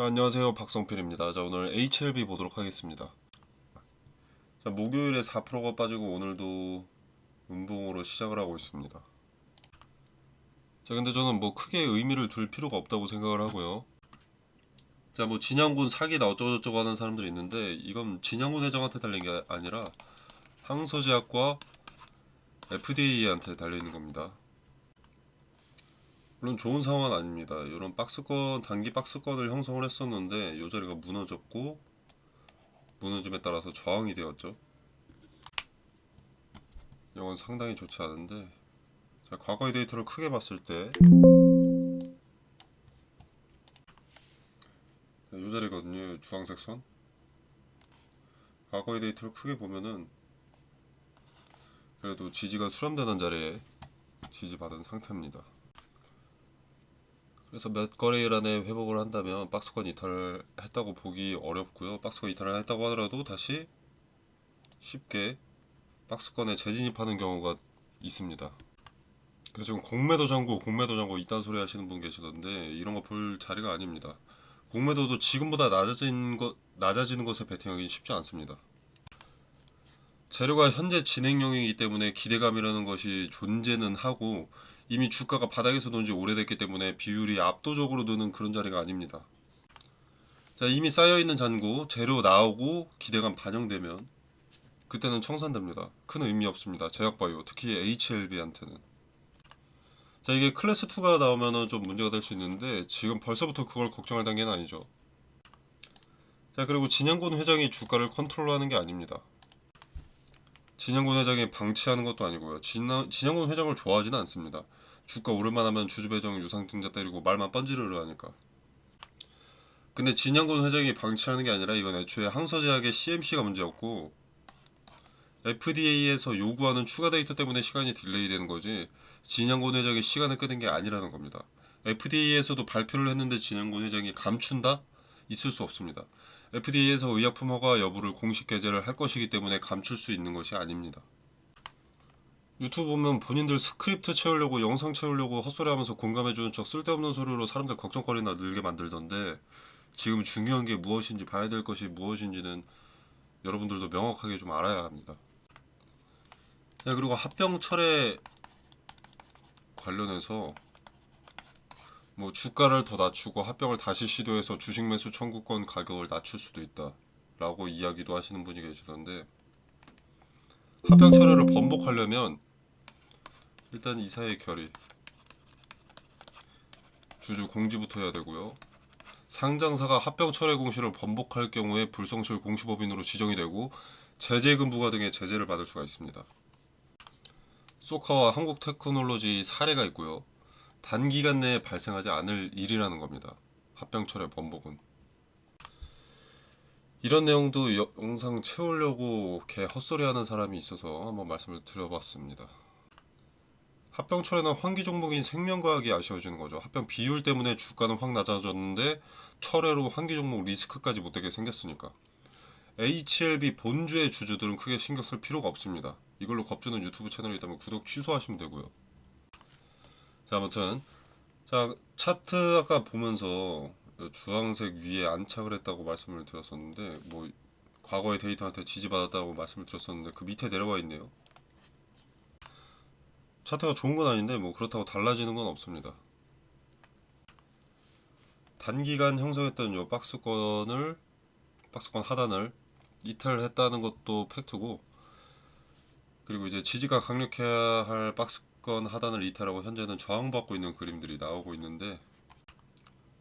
자, 안녕하세요. 박성필입니다. 자, 오늘 HLB 보도록 하겠습니다. 자, 목요일에 4%가 빠지고 오늘도 음봉으로 시작을 하고 있습니다. 자, 근데 저는 뭐 크게 의미를 둘 필요가 없다고 생각을 하고요. 자, 뭐 진양군 사기다 어쩌고저쩌고 하는 사람들이 있는데 이건 진양군 회장한테 달린 게 아니라 항서제약과 FDA한테 달려있는 겁니다. 물론 좋은 상황은 아닙니다. 이런 박스권, 단기 박스권을 형성을 했었는데 이 자리가 무너졌고 무너짐에 따라서 저항이 되었죠. 이건 상당히 좋지 않은데, 자, 과거의 데이터를 크게 봤을 때 이 자리거든요. 주황색 선. 과거의 데이터를 크게 보면은 그래도 지지가 수렴되는 자리에 지지받은 상태입니다. 그래서 몇 거래일 안에 회복을 한다면 박스권 이탈을 했다고 보기 어렵고요. 박스권 이탈을 했다고 하더라도 다시 쉽게 박스권에 재진입하는 경우가 있습니다. 그래서 지금 공매도 잠고 이딴 소리 하시는 분 계시던데 이런 거 볼 자리가 아닙니다. 공매도도 지금보다 낮아지는 것에 베팅하기 쉽지 않습니다. 재료가 현재 진행형이기 때문에 기대감이라는 것이 존재는 하고 이미 주가가 바닥에서 논 지 오래됐기 때문에 비율이 압도적으로 드는 그런 자리가 아닙니다. 자, 이미 쌓여있는 잔고 재료 나오고 기대감 반영되면 그때는 청산됩니다. 큰 의미 없습니다. 제약바이오 특히 HLB한테는. 자, 이게 클래스 2가 나오면은 좀 문제가 될 수 있는데 지금 벌써부터 그걸 걱정할 단계는 아니죠. 자, 그리고 진양군 회장이 주가를 컨트롤하는 게 아닙니다. 진양군 회장이 방치하는 것도 아니고요. 진양군 회장을 좋아하지는 않습니다. 주가 오를만 하면 주주배정 유상증자 때리고 말만 뻔지르르 하니까. 근데 진양군 회장이 방치하는 게 아니라 이건 애초에 항서제약의 CMC가 문제였고 FDA에서 요구하는 추가 데이터 때문에 시간이 딜레이 되는 거지 진양군 회장이 시간을 끄는 게 아니라는 겁니다. FDA에서도 발표를 했는데 진양군 회장이 감춘다? 있을 수 없습니다. FDA에서 의약품 허가 여부를 공식 게재를 할 것이기 때문에 감출 수 있는 것이 아닙니다. 유튜브 보면 본인들 스크립트 채우려고 영상 채우려고 헛소리 하면서 공감해주는 척 쓸데없는 소리로 사람들 걱정거리나 늘게 만들던데 지금 중요한 게 무엇인지 봐야 될 것이 무엇인지는 여러분들도 명확하게 좀 알아야 합니다. 네, 그리고 합병철에 관련해서 뭐 주가를 더 낮추고 합병을 다시 시도해서 주식 매수 청구권 가격을 낮출 수도 있다 라고 이야기도 하시는 분이 계시던데 합병 철회를 번복하려면 일단 이사의 결의 주주 공지부터 해야 되고요. 상장사가 합병 철회 공시를 번복할 경우에 불성실 공시법인으로 지정이 되고 제재금부가 등의 제재를 받을 수가 있습니다. 소카와 한국테크놀로지 사례가 있고요. 단기간 내에 발생하지 않을 일이라는 겁니다. 합병 철회 번복은. 이런 내용도 영상 채우려고 개 헛소리하는 사람이 있어서 한번 말씀을 드려봤습니다. 합병 철회는 환기 종목인 생명과학이 아쉬워지는 거죠. 합병 비율 때문에 주가는 확 낮아졌는데 철회로 환기 종목 리스크까지 못되게 생겼으니까. HLB 본주의 주주들은 크게 신경 쓸 필요가 없습니다. 이걸로 겁주는 유튜브 채널이 있다면 구독 취소하시면 되고요. 자, 아무튼 자, 차트 아까 보면서 주황색 위에 안착을 했다고 말씀을 드렸었는데 뭐 과거의 데이터한테 지지받았다고 말씀을 드렸었는데 그 밑에 내려와 있네요. 차트가 좋은 건 아닌데 뭐 그렇다고 달라지는 건 없습니다. 단기간 형성했던 요 박스권 하단을 이탈했다는 것도 팩트고 그리고 이제 지지가 강력해야 할 박스권 하단을 이탈하고 현재는 저항받고 있는 그림들이 나오고 있는데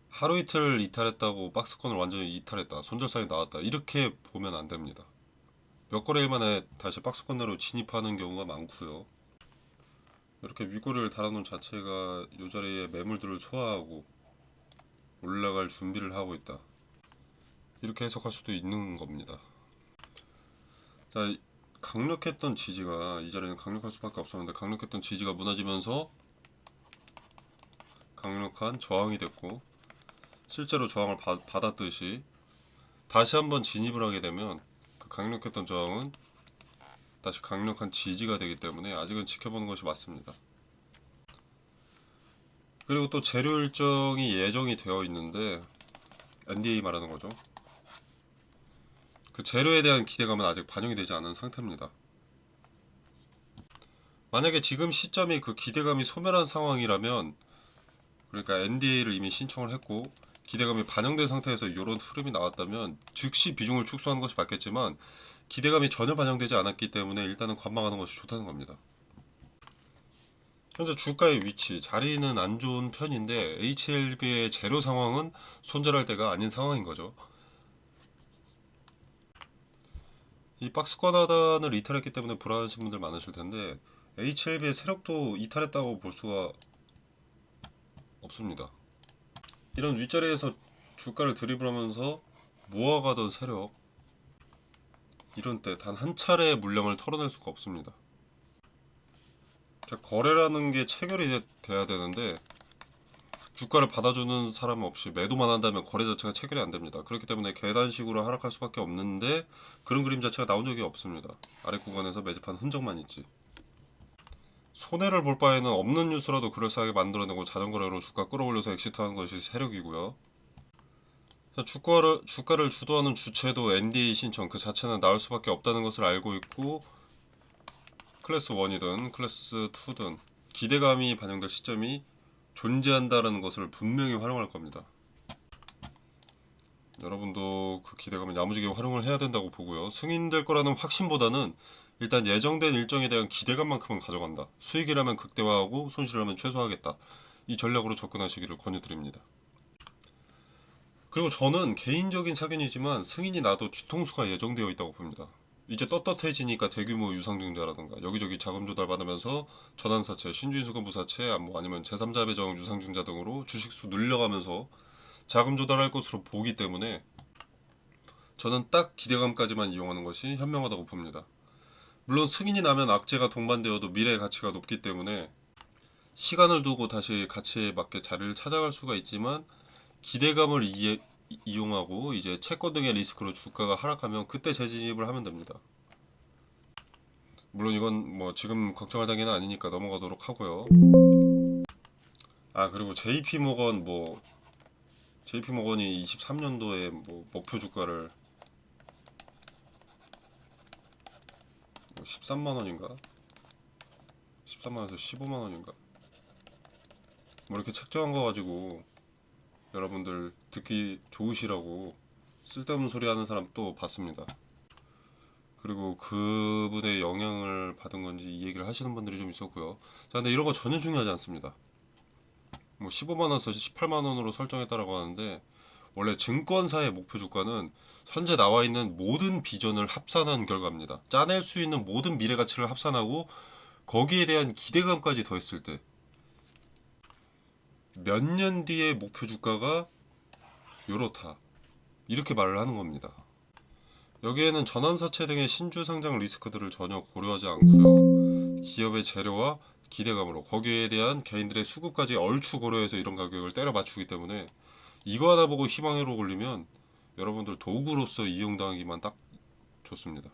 하루 이틀 이탈했다고 박스권을 완전히 이탈했다 손절사이 나왔다 이렇게 보면 안 됩니다. 몇 거래일 만에 다시 박스권 내로 진입하는 경우가 많고요. 이렇게 윗꼬리를 달아놓은 자체가 이 자리에 매물들을 소화하고 올라갈 준비를 하고 있다 이렇게 해석할 수도 있는 겁니다. 자, 강력했던 지지가 이 자리는 강력할 수밖에 없었는데 강력했던 지지가 무너지면서 강력한 저항이 됐고 실제로 저항을 받았듯이 다시 한번 진입을 하게 되면 그 강력했던 저항은 다시 강력한 지지가 되기 때문에 아직은 지켜보는 것이 맞습니다. 그리고 또 재료 일정이 예정이 되어 있는데 NDA 말하는 거죠. 그 재료에 대한 기대감은 아직 반영이 되지 않은 상태입니다. 만약에 지금 시점이 그 기대감이 소멸한 상황이라면, 그러니까 NDA를 이미 신청을 했고 기대감이 반영된 상태에서 이런 흐름이 나왔다면 즉시 비중을 축소하는 것이 맞겠지만, 기대감이 전혀 반영되지 않았기 때문에 일단은 관망하는 것이 좋다는 겁니다. 현재 주가의 위치, 자리는 안 좋은 편인데 HLB의 재료 상황은 손절할 때가 아닌 상황인 거죠. 이 박스권 하단을 이탈했기 때문에 불안하신 분들 많으실 텐데, HLB의 세력도 이탈했다고 볼 수가 없습니다. 이런 윗자리에서 주가를 드리블하면서 모아가던 세력, 이런 때 단 한 차례의 물량을 털어낼 수가 없습니다. 자, 거래라는 게 체결이 돼야 되는데 주가를 받아주는 사람 없이 매도만 한다면 거래 자체가 체결이 안 됩니다. 그렇기 때문에 계단식으로 하락할 수밖에 없는데 그런 그림 자체가 나온 적이 없습니다. 아래 구간에서 매집한 흔적만 있지. 손해를 볼 바에는 없는 뉴스라도 그럴싸하게 만들어내고 자전거래로 주가 끌어올려서 엑시트하는 것이 세력이고요. 주가를 주도하는 주체도 NDA 신청 그 자체는 나올 수밖에 없다는 것을 알고 있고, 클래스 1이든 클래스 2든 기대감이 반영될 시점이 존재한다는 것을 분명히 활용할 겁니다. 여러분도 그 기대감을 야무지게 활용을 해야 된다고 보고요. 승인될 거라는 확신보다는 일단 예정된 일정에 대한 기대감만큼은 가져간다. 수익이라면 극대화하고 손실이라면 최소화하겠다. 이 전략으로 접근하시기를 권유드립니다. 그리고 저는 개인적인 사견이지만 승인이 나도 뒤통수가 예정되어 있다고 봅니다. 이제 떳떳해지니까 대규모 유상증자라든가 여기저기 자금 조달 받으면서 전환사채, 신주인수금부사채, 아니면 제3자 배정 유상증자 등으로 주식수 늘려가면서 자금 조달할 것으로 보기 때문에 저는 딱 기대감까지만 이용하는 것이 현명하다고 봅니다. 물론 승인이 나면 악재가 동반되어도 미래의 가치가 높기 때문에 시간을 두고 다시 가치에 맞게 자리를 찾아갈 수가 있지만, 기대감을 이용하고 이제 채권 등의 리스크로 주가가 하락하면 그때 재진입을 하면 됩니다. 물론 이건 뭐 지금 걱정할 단계는 아니니까 넘어가도록 하고요. 그리고 JP모건이 23년도에 뭐 목표 주가를 뭐 13만 원인가? 13만 원에서 15만 원인가? 뭐 이렇게 책정한 거 가지고 여러분들 듣기 좋으시라고 쓸데없는 소리 하는 사람 또 봤습니다. 그리고 그분의 영향을 받은 건지 이 얘기를 하시는 분들이 좀 있었고요. 자, 근데 이런 거 전혀 중요하지 않습니다. 뭐 15만 원에서 18만 원으로 설정했다라고 하는데, 원래 증권사의 목표 주가는 현재 나와 있는 모든 비전을 합산한 결과입니다. 짜낼 수 있는 모든 미래 가치를 합산하고 거기에 대한 기대감까지 더했을 때 몇 년 뒤의 목표 주가가 요렇다, 이렇게 말을 하는 겁니다. 여기에는 전환사채 등의 신주 상장 리스크들을 전혀 고려하지 않고요. 기업의 재료와 기대감으로 거기에 대한 개인들의 수급까지 얼추 고려해서 이런 가격을 때려 맞추기 때문에 이거 하나 보고 희망회로 걸리면 여러분들 도구로서 이용당하기만 딱 좋습니다.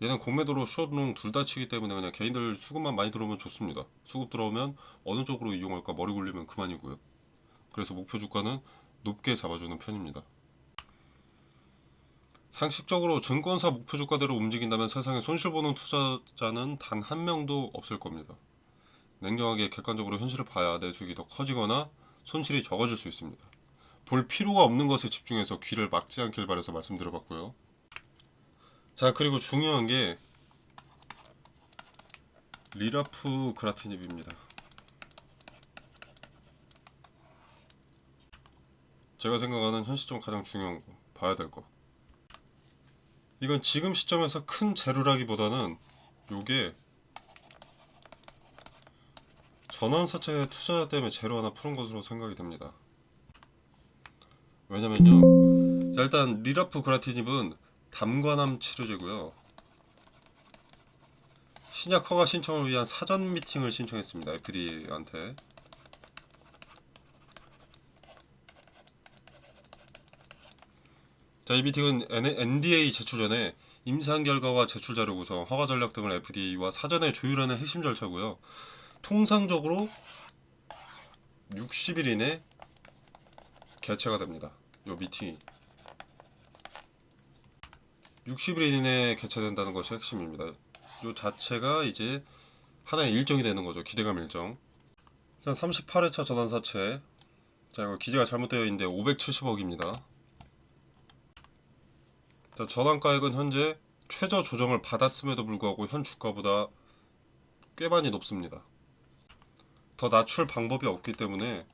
얘는 공매도로 숏롱 둘 다 치기 때문에 그냥 개인들 수급만 많이 들어오면 좋습니다. 수급 들어오면 어느 쪽으로 이용할까 머리 굴리면 그만이고요. 그래서 목표 주가는 높게 잡아주는 편입니다. 상식적으로 증권사 목표 주가대로 움직인다면 세상에 손실보는 투자자는 단 한 명도 없을 겁니다. 냉정하게 객관적으로 현실을 봐야 내 수익이 더 커지거나 손실이 적어질 수 있습니다. 볼 필요가 없는 것에 집중해서 귀를 막지 않길 바라서 말씀드려봤고요. 자, 그리고 중요한 게 리라프 그라티닙입니다. 제가 생각하는 현 시점 가장 중요한 거, 봐야 될 거. 이건 지금 시점에서 큰 재료라기보다는 요게 전환사채 투자자 때문에 재료 하나 푸는 것으로 생각이 됩니다. 왜냐면요, 자, 일단 리라프 그라티닙은 담관암 치료제고요. 신약 허가 신청을 위한 사전 미팅을 신청했습니다. FDA한테. 자, 이 미팅은 NDA 제출 전에 임상 결과와 제출 자료 구성, 허가 전략 등을 FDA와 사전에 조율하는 핵심 절차고요. 통상적으로 60일 이내 개최가 됩니다. 요 미팅이 60일 이내에 개최된다는 것이 핵심입니다. 요 자체가 이제 하나의 일정이 되는 거죠. 기대감 일정. 일단 38회차 전환사채. 자, 이거 기재가 잘못되어 있는데 570억입니다. 자, 전환가액은 현재 최저 조정을 받았음에도 불구하고 현 주가보다 꽤 많이 높습니다. 더 낮출 방법이 없기 때문에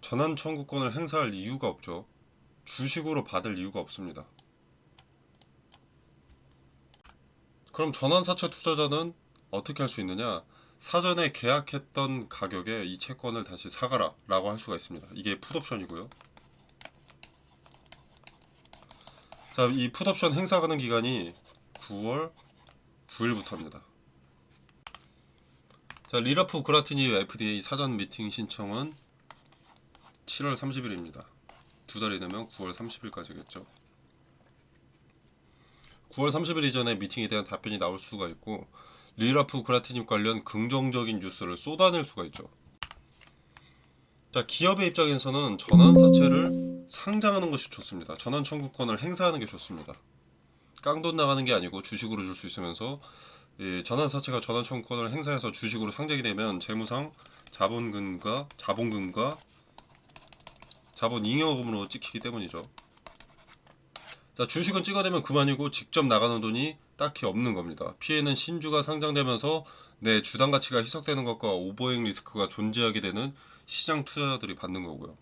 전환 청구권을 행사할 이유가 없죠. 주식으로 받을 이유가 없습니다. 그럼 전환사채 투자자는 어떻게 할 수 있느냐? 사전에 계약했던 가격에 이 채권을 다시 사가라 라고 할 수가 있습니다. 이게 풋옵션이고요. 자, 이 풋옵션 행사가는 기간이 9월 9일부터입니다. 자, 리라프 그라티니 FDA 사전 미팅 신청은 7월 30일입니다. 두 달이 되면 9월 30일까지겠죠. 9월 30일 이전에 미팅에 대한 답변이 나올 수가 있고 리라프 그라티닙 관련 긍정적인 뉴스를 쏟아낼 수가 있죠. 자, 기업의 입장에서는 전환사채를 상장하는 것이 좋습니다. 전환 청구권을 행사하는 게 좋습니다. 깡돈 나가는 게 아니고 주식으로 줄 수 있으면서 이 전환사채가 전환 청구권을 행사해서 주식으로 상장이 되면 재무상 자본금과 자본잉여금으로 찍히기 때문이죠. 자, 주식은 찍어내면 그만이고 직접 나가는 돈이 딱히 없는 겁니다. 피해는 신주가 상장되면서 내 주당 가치가 희석되는 것과 오버행 리스크가 존재하게 되는 시장 투자자들이 받는 거고요.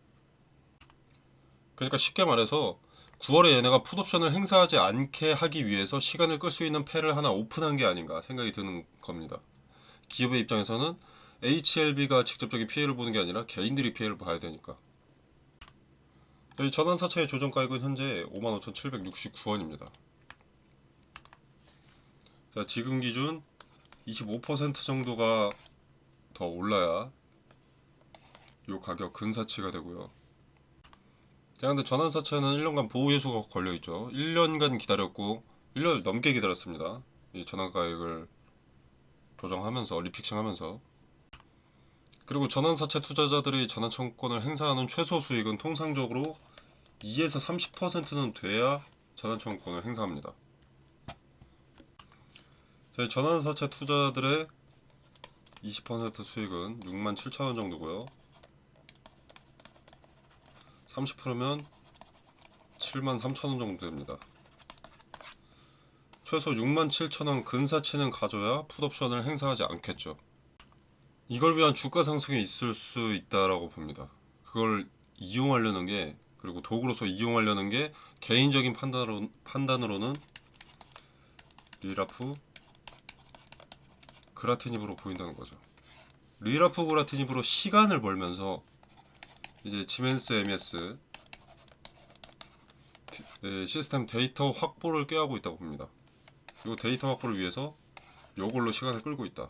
그러니까 쉽게 말해서 9월에 얘네가 풋옵션을 행사하지 않게 하기 위해서 시간을 끌 수 있는 패를 하나 오픈한 게 아닌가 생각이 드는 겁니다. 기업의 입장에서는 HLB가 직접적인 피해를 보는 게 아니라 개인들이 피해를 봐야 되니까. 이 전환사채의 조정가액은 현재 55,769원입니다. 자, 지금 기준 25% 정도가 더 올라야 이 가격 근사치가 되고요. 자, 근데 전환사채는 1년간 보호예수가 걸려있죠. 1년간 기다렸고 1년을 넘게 기다렸습니다. 이 전환가액을 조정하면서 리픽싱하면서. 그리고 전환사채 투자자들이 전환청구권을 행사하는 최소 수익은 통상적으로 2에서 30%는 돼야 전환청구권을 행사합니다. 저희 전환사채 투자자들의 20% 수익은 67,000원 정도고요. 30%면 73,000원 정도 됩니다. 최소 67,000원 근사치는 가져야 풋옵션을 행사하지 않겠죠. 이걸 위한 주가 상승이 있을 수 있다라고 봅니다. 그걸 이용하려는 게, 그리고 도구로서 이용하려는 게 개인적인 판단으로는 리라프 그라티닙으로 보인다는 거죠. 리라프 그라티닙으로 시간을 벌면서 이제 지멘스 MES 시스템 데이터 확보를 꾀하고 있다고 봅니다. 그리고 데이터 확보를 위해서 이걸로 시간을 끌고 있다.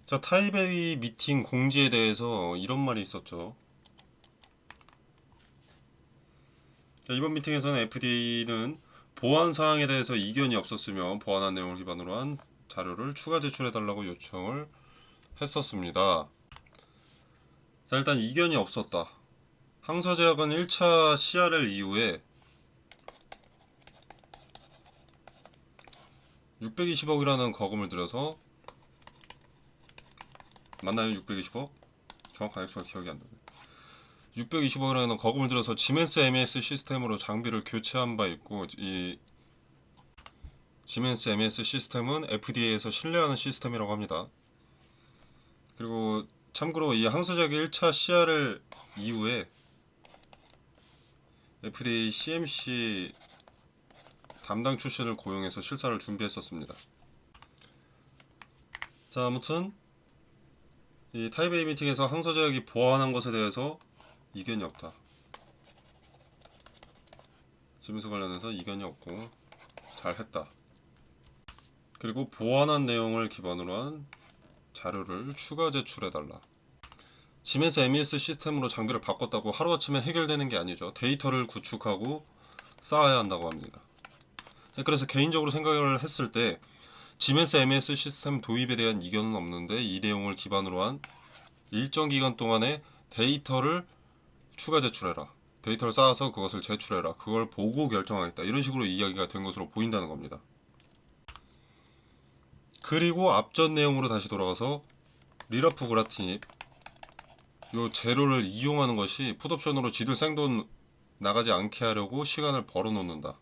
자, 타이베이 미팅 공지에 대해서 이런 말이 있었죠. 자, 이번 미팅에서는 FDA는 보안 사항에 대해서 이견이 없었으며 보완한 내용을 기반으로 한 자료를 추가 제출해달라고 요청을 했었습니다. 자, 일단 이견이 없었다. 항서제약은 1차 CRL 이후에 620억이라는 거금을 들여서 맞나요? 620억? 정확한 액수가 기억이 안 나네. 620억이라는 거금을 들여서 지멘스 MES 시스템으로 장비를 교체한 바 있고, 이 지멘스 MES 시스템은 FDA에서 신뢰하는 시스템이라고 합니다. 그리고 참고로 이 항소작의 1차 CRL 이후에 FDA CMC 담당 출신을 고용해서 실사를 준비했었습니다. 자, 아무튼 이 타이베이 미팅에서 항소제약이 보완한 것에 대해서 이견이 없다. 지면서 관련해서 이견이 없고 잘했다. 그리고 보완한 내용을 기반으로 한 자료를 추가 제출해달라. 지멘스 MES 시스템으로 장비를 바꿨다고 하루아침에 해결되는 게 아니죠. 데이터를 구축하고 쌓아야 한다고 합니다. 그래서 개인적으로 생각을 했을 때 지멘스 MES 시스템 도입에 대한 이견은 없는데 이 내용을 기반으로 한 일정 기간 동안에 데이터를 추가 제출해라. 데이터를 쌓아서 그것을 제출해라. 그걸 보고 결정하겠다. 이런 식으로 이야기가 된 것으로 보인다는 겁니다. 그리고 앞전 내용으로 다시 돌아가서 리라프 그라티닙 요 재료를 이용하는 것이 풋옵션으로 지들 생돈 나가지 않게 하려고 시간을 벌어놓는다.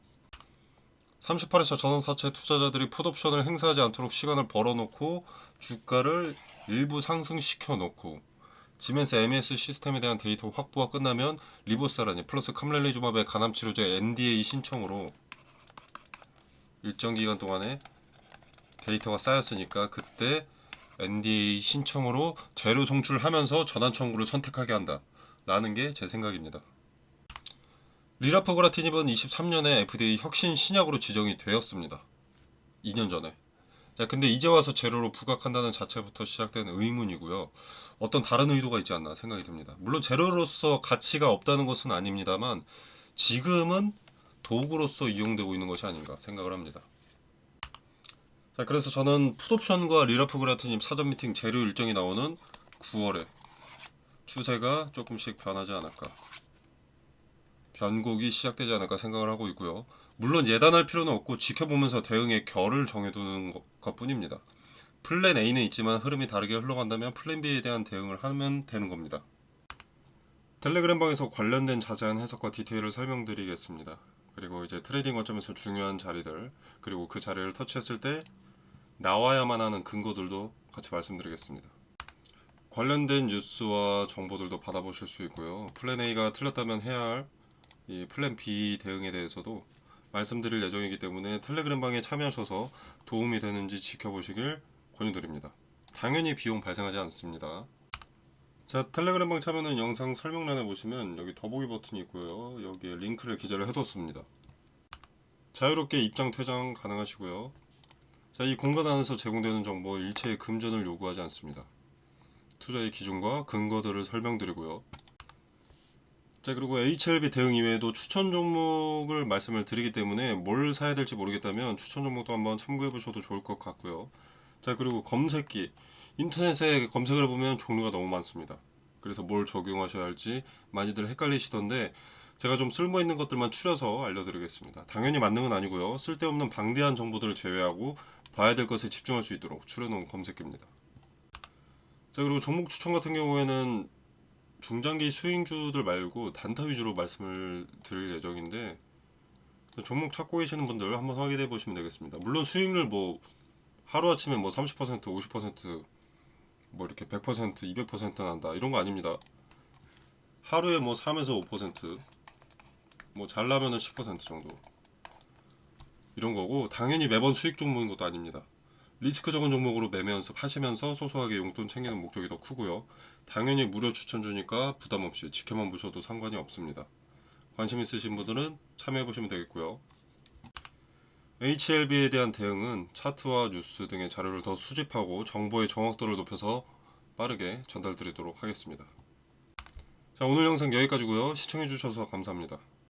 38회차 전환사채 투자자들이 풋옵션을 행사하지 않도록 시간을 벌어놓고 주가를 일부 상승시켜 놓고 지멘스 MES 시스템에 대한 데이터 확보가 끝나면 리보사라니 플러스 캄렐리주맙의 간암치료제 NDA 신청으로 일정 기간 동안에 데이터가 쌓였으니까 그때 NDA 신청으로 재료 송출하면서 전환 청구를 선택하게 한다 라는 게 제 생각입니다. 리라프그라티닙은 23년에 FDA 혁신 신약으로 지정이 되었습니다. 2년 전에. 자, 근데 이제 와서 재료로 부각한다는 자체부터 시작된 의문이고요. 어떤 다른 의도가 있지 않나 생각이 듭니다. 물론 재료로서 가치가 없다는 것은 아닙니다만 지금은 도구로서 이용되고 있는 것이 아닌가 생각을 합니다. 자, 그래서 저는 풋옵션과 리라프그라티닙 사전 미팅 재료 일정이 나오는 9월에 추세가 조금씩 변하지 않을까, 변곡이 시작되지 않을까 생각을 하고 있고요. 물론 예단할 필요는 없고 지켜보면서 대응의 결을 정해두는 것뿐입니다. 플랜 A는 있지만 흐름이 다르게 흘러간다면 플랜 B에 대한 대응을 하면 되는 겁니다. 텔레그램방에서 관련된 자세한 해석과 디테일을 설명드리겠습니다. 그리고 이제 트레이딩 관점에서 중요한 자리들, 그리고 그 자리를 터치했을 때 나와야만 하는 근거들도 같이 말씀드리겠습니다. 관련된 뉴스와 정보들도 받아보실 수 있고요. 플랜 A가 틀렸다면 해야 할 이 플랜 B 대응에 대해서도 말씀드릴 예정이기 때문에 텔레그램방에 참여하셔서 도움이 되는지 지켜보시길 권유드립니다. 당연히 비용 발생하지 않습니다. 자, 텔레그램방 참여는 영상 설명란에 보시면 여기 더보기 버튼이 있고요. 여기에 링크를 기재를 해뒀습니다. 자유롭게 입장 퇴장 가능하시고요. 자, 이 공간 안에서 제공되는 정보 일체의 금전을 요구하지 않습니다. 투자의 기준과 근거들을 설명드리고요. 자, 그리고 HLB 대응 이외에도 추천 종목을 말씀을 드리기 때문에 뭘 사야 될지 모르겠다면 추천 종목도 한번 참고해 보셔도 좋을 것 같고요. 자, 그리고 검색기, 인터넷에 검색을 해보면 종류가 너무 많습니다. 그래서 뭘 적용하셔야 할지 많이들 헷갈리시던데 제가 좀 쓸모있는 것들만 추려서 알려드리겠습니다. 당연히 맞는 건 아니고요. 쓸데없는 방대한 정보들을 제외하고 봐야 될 것에 집중할 수 있도록 추려놓은 검색기입니다. 자, 그리고 종목 추천 같은 경우에는 중장기 수익주들 말고 단타 위주로 말씀을 드릴 예정인데 종목 찾고 계시는 분들 한번 확인해 보시면 되겠습니다. 물론 수익률 뭐 하루아침에 뭐 30%, 50%뭐 이렇게 100%, 200% 난다 이런 거 아닙니다. 하루에 뭐 3에서 5%뭐 잘나면은 10% 정도 이런 거고, 당연히 매번 수익 종목인 것도 아닙니다. 리스크 적은 종목으로 매매 연습하시면서 소소하게 용돈 챙기는 목적이 더 크고요. 당연히 무료 추천 주니까 부담 없이 지켜만 보셔도 상관이 없습니다. 관심 있으신 분들은 참여해 보시면 되겠고요. HLB에 대한 대응은 차트와 뉴스 등의 자료를 더 수집하고 정보의 정확도를 높여서 빠르게 전달 드리도록 하겠습니다. 자, 오늘 영상 여기까지고요. 시청해 주셔서 감사합니다.